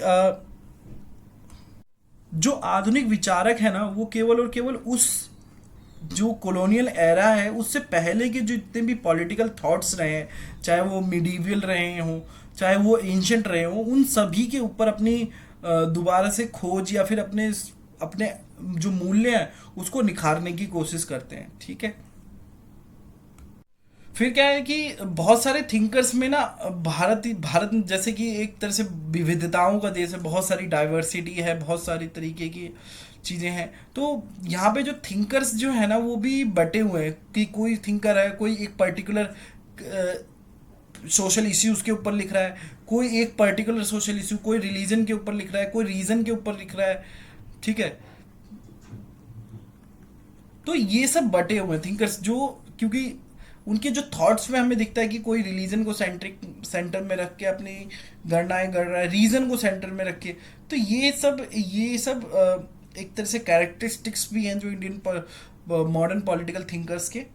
जो आधुनिक विचारक है ना, वो केवल और केवल उस जो कॉलोनियल एरा है उससे पहले के जो जितने भी पॉलिटिकल थॉट्स रहे हैं, चाहे वो मिडीवियल रहे हों, चाहे वो एंशंट रहे हों, उन सभी के ऊपर अपनी दोबारा से खोज या फिर अपने अपने जो मूल्य हैं उसको निखारने की कोशिश करते हैं। ठीक है, फिर क्या है कि बहुत सारे थिंकर्स में ना, भारत जैसे कि एक तरह से विविधताओं का देश है, बहुत सारी डाइवर्सिटी है, बहुत सारी तरीके की चीज़ें हैं। तो यहाँ पे जो थिंकर्स जो है ना वो भी बटे हुए हैं कि कोई थिंकर है, कोई एक पर्टिकुलर सोशल इश्यूज के ऊपर लिख रहा है, कोई एक पर्टिकुलर सोशल इशू, कोई रिलीजन के ऊपर लिख रहा है, कोई रीजन के ऊपर लिख रहा है। ठीक है, तो ये सब बटे हुए थिंकर्स जो, क्योंकि उनके जो थॉट्स में हमें दिखता है कि कोई रिलीजन को सेंटर में रख के अपनी गणनाएं कर रहा है, रीजन को सेंटर में रख के। तो ये सब एक तरह से कैरेक्टरिस्टिक्स भी हैं जो इंडियन मॉडर्न पॉलिटिकल थिंकर्स के।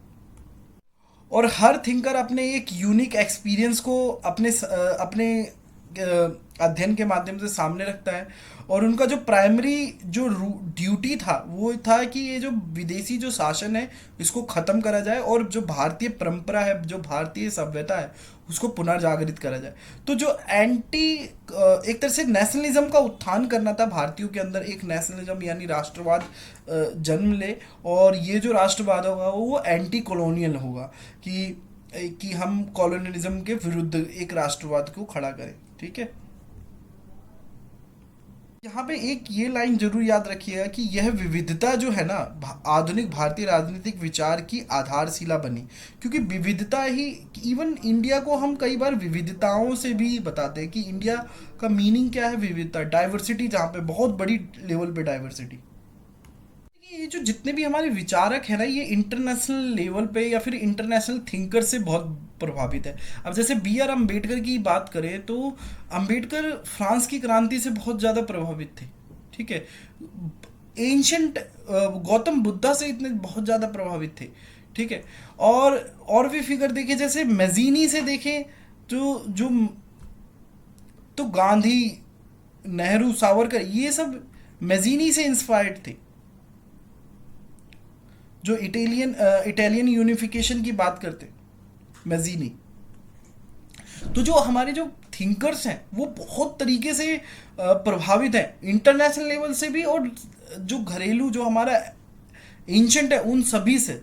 और हर थिंकर अपने एक यूनिक एक्सपीरियंस को अपने अध्ययन के माध्यम से सामने रखता है। और उनका जो प्राइमरी जो ड्यूटी था वो था कि ये जो विदेशी जो शासन है इसको ख़त्म करा जाए, और जो भारतीय परंपरा है, जो भारतीय सभ्यता है, उसको पुनर्जागृत करा जाए। तो जो एक तरह से नेशनलिज्म का उत्थान करना था भारतीयों के अंदर, एक नेशनलिज्म यानी राष्ट्रवाद जन्म ले, और ये जो राष्ट्रवाद होगा वो एंटी कॉलोनियल होगा, कि हम कॉलोनियलिज्म के विरुद्ध एक राष्ट्रवाद को खड़ा करें। ठीक है, यहाँ पे एक ये लाइन जरूर याद रखिएगा कि यह विविधता जो है ना आधुनिक भारतीय राजनीतिक विचार की आधारशिला बनी, क्योंकि विविधता ही, इवन इंडिया को हम कई बार विविधताओं से भी बताते हैं कि इंडिया का मीनिंग क्या है, विविधता, डाइवर्सिटी, जहाँ पे बहुत बड़ी लेवल पे डाइवर्सिटी। ये जो जितने भी हमारे विचारक हैं ना, ये इंटरनेशनल लेवल पे या फिर इंटरनेशनल थिंकर से बहुत प्रभावित है। अब जैसे बी आर अम्बेडकर की बात करें तो अम्बेडकर फ्रांस की क्रांति से बहुत ज़्यादा प्रभावित थे। ठीक है, एंशंट गौतम बुद्धा से इतने बहुत ज़्यादा प्रभावित थे। ठीक है, और भी फिगर देखें, जैसे मैजीनी से देखें जो जो तो गांधी, नेहरू, सावरकर, ये सब मैजीनी से इंस्पायर्ड थे, जो इटालियन यूनिफिकेशन की बात करते, मैजीनी। तो जो हमारे जो थिंकर्स हैं वो बहुत तरीके से प्रभावित हैं इंटरनेशनल लेवल से भी, और जो घरेलू जो हमारा एंशंट है उन सभी से।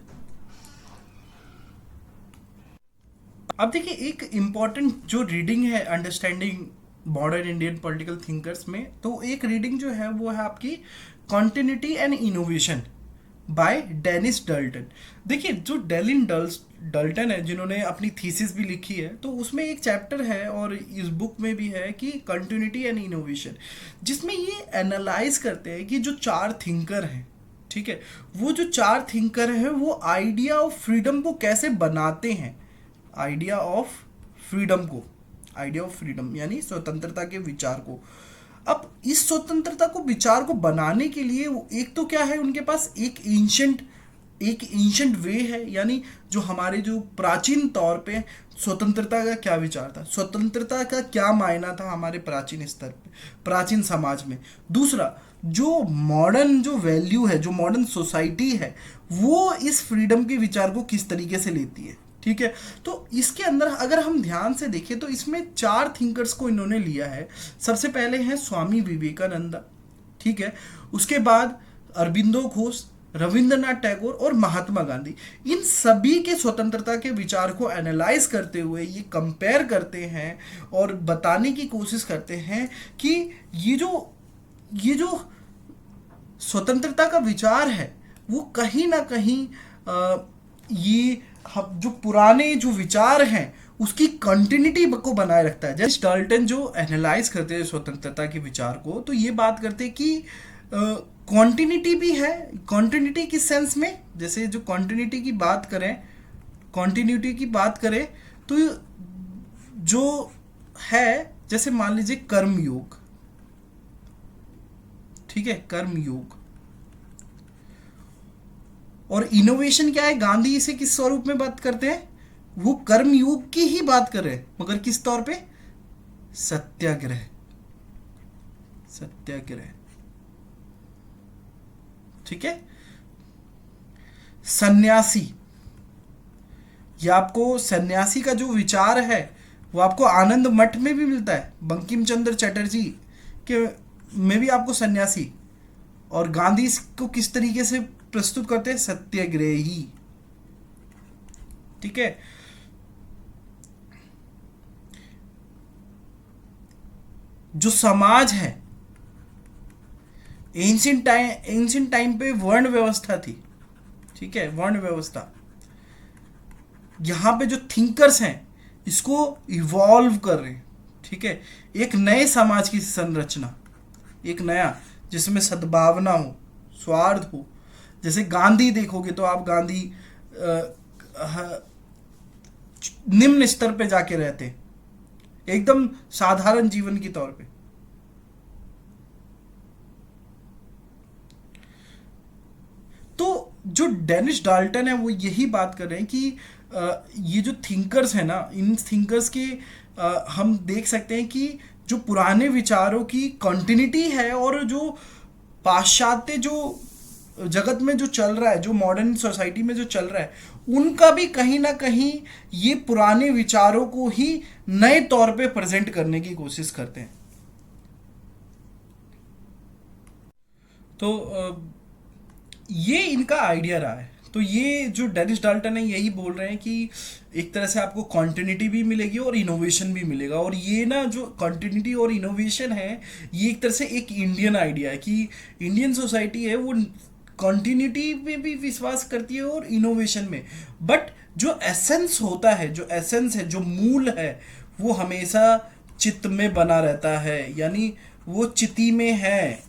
अब देखिए, एक इम्पॉर्टेंट जो रीडिंग है understanding modern Indian political thinkers में, तो एक रीडिंग जो है वो है आपकी continuity and innovation by Dennis Dalton. देखिए, जो डल्टन है, जिन्होंने अपनी थीसिस भी लिखी है, तो उसमें एक चैप्टर है और इस बुक में भी है कि कंटिन्यूटी एंड इनोवेशन, जिसमें ये एनालाइज करते हैं कि जो चार थिंकर हैं, ठीक है, वो जो चार थिंकर हैं वो आइडिया ऑफ फ्रीडम को कैसे बनाते हैं। आइडिया ऑफ फ्रीडम को, आइडिया ऑफ फ्रीडम यानी स्वतंत्रता के विचार को। अब इस स्वतंत्रता को विचार को बनाने के लिए एक तो क्या है, उनके पास एक एंशंट वे है, यानी जो हमारे जो प्राचीन तौर पे स्वतंत्रता का क्या विचार था, स्वतंत्रता का क्या मायना था हमारे प्राचीन स्तर पे, प्राचीन समाज में। दूसरा, जो मॉडर्न जो वैल्यू है, जो मॉडर्न सोसाइटी है, वो इस फ्रीडम के विचार को किस तरीके से लेती है, ठीक है। तो इसके अंदर अगर हम ध्यान से देखें तो इसमें चार थिंकर्स को इन्होंने लिया है। सबसे पहले हैं स्वामी विवेकानंद, ठीक है, उसके बाद अरबिंदो घोष, रविंद्रनाथ टैगोर और महात्मा गांधी। इन सभी के स्वतंत्रता के विचार को एनालाइज करते हुए ये कंपेयर करते हैं और बताने की कोशिश करते हैं कि ये जो स्वतंत्रता का विचार है वो कहीं ना कहीं ये जो पुराने जो विचार हैं उसकी कंटिन्यूटी को बनाए रखता है। जैसे डाल्टन जो एनालाइज करते हैं स्वतंत्रता के विचार को, तो ये बात करते हैं कि कॉन्टिन्यूटी भी है। कॉन्टिन्यूटी किस सेंस में, जैसे जो कॉन्टिन्यूटी की बात करें, कॉन्टिन्यूटी की बात करें तो जो है, जैसे मान लीजिए कर्म योग, ठीक है, कर्म योग। और इनोवेशन क्या है, गांधी इसे किस स्वरूप में बात करते हैं, वो कर्म योग की ही बात कर रहे हैं, मगर किस तौर पे, सत्याग्रह, सत्याग्रह, ठीक है। सन्यासी, ये आपको सन्यासी का जो विचार है वो आपको आनंद मठ में भी मिलता है, बंकिम चंद्र चटर्जी के में भी आपको सन्यासी। और गांधी इसको किस तरीके से प्रस्तुत करते हैं, सत्याग्रही, ठीक है। जो समाज है, एंशिएंट टाइम पे वर्ण व्यवस्था थी, ठीक है, वर्ण व्यवस्था। यहां पे जो थिंकर्स हैं इसको इवॉल्व कर रहे हैं, ठीक है, एक नए समाज की संरचना, एक नया जिसमें सद्भावना हो, स्वार्थ हो। जैसे गांधी देखोगे तो आप गांधी निम्न स्तर पे जाके रहते, एकदम साधारण जीवन की तौर पे। तो जो डेनिस डाल्टन है वो यही बात कर रहे हैं कि ये जो थिंकर्स है ना, इन थिंकर्स के हम देख सकते हैं कि जो पुराने विचारों की कंटिन्यूटी है और जो पाश्चात्य जो जगत में जो चल रहा है, जो मॉडर्न सोसाइटी में जो चल रहा है, उनका भी कहीं ना कहीं ये पुराने विचारों को ही नए तौर पे प्रेजेंट करने की कोशिश करते हैं। तो ये इनका आइडिया रहा है। तो ये जो डेनिस डाल्टन है यही बोल रहे हैं कि एक तरह से आपको कॉन्टिन्यूटी भी मिलेगी और इनोवेशन भी मिलेगा। और ये ना जो कॉन्टिन्यूटी और इनोवेशन है, ये एक तरह से एक इंडियन आइडिया है कि इंडियन सोसाइटी है वो कॉन्टिन्यूटी में भी विश्वास करती है और इनोवेशन में, बट जो एसेंस होता है, जो एसेंस है, जो मूल है, वो हमेशा चित्त में बना रहता है, यानी वो चिति में है।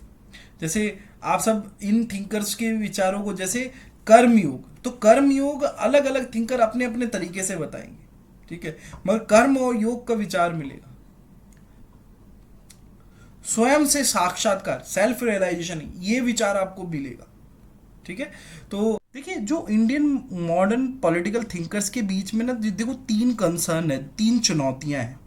जैसे आप सब इन थिंकर्स के विचारों को, जैसे कर्मयोग, तो कर्मयोग अलग अलग थिंकर अपने अपने तरीके से बताएंगे, ठीक है, मगर कर्म और योग का विचार मिलेगा। स्वयं से साक्षात्कार, सेल्फ रियलाइजेशन, ये विचार आपको मिलेगा, ठीक है। तो देखिए, जो इंडियन मॉडर्न पॉलिटिकल थिंकर्स के बीच में ना, देखो तीन कंसर्न है, तीन चुनौतियां हैं।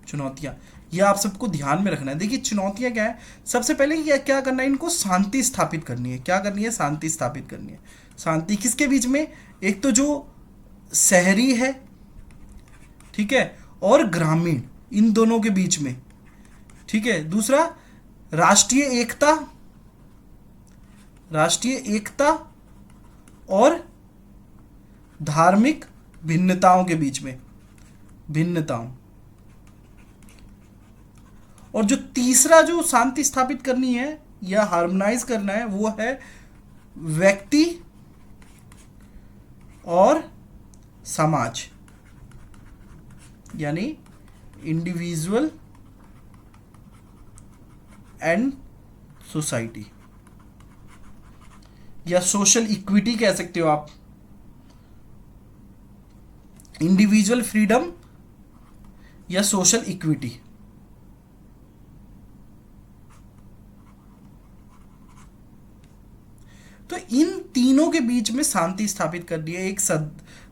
चुनौतियां यह आप सबको ध्यान में रखना है। देखिए चुनौतियां क्या है, सबसे पहले क्या क्या करना है, इनको शांति स्थापित करनी है। क्या करनी है? शांति स्थापित करनी है। शांति किसके बीच में? एक तो जो शहरी है, ठीक है, और ग्रामीण, इन दोनों के बीच में, ठीक है। दूसरा राष्ट्रीय एकता, राष्ट्रीय एकता और धार्मिक भिन्नताओं के बीच में, भिन्नताओं। और जो तीसरा जो शांति स्थापित करनी है या हार्मोनाइज करना है वो है व्यक्ति और समाज, यानी इंडिविजुअल एंड सोसाइटी, या सोशल इक्विटी कह सकते हो आप। इंडिविजुअल फ्रीडम या सोशल इक्विटी। तो इन तीनों के बीच में शांति स्थापित करनी है, एक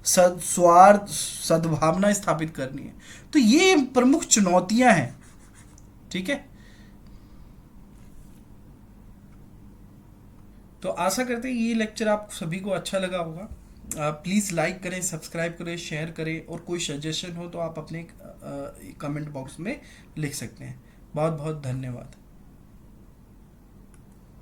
स्वार्थ सद्भावना स्थापित करनी है। तो ये प्रमुख चुनौतियां हैं, ठीक है। तो आशा करते हैं ये लेक्चर आप सभी को अच्छा लगा होगा। प्लीज़ लाइक करें, सब्सक्राइब करें, शेयर करें, और कोई सजेशन हो तो आप अपने कमेंट बॉक्स में लिख सकते हैं। बहुत बहुत धन्यवाद।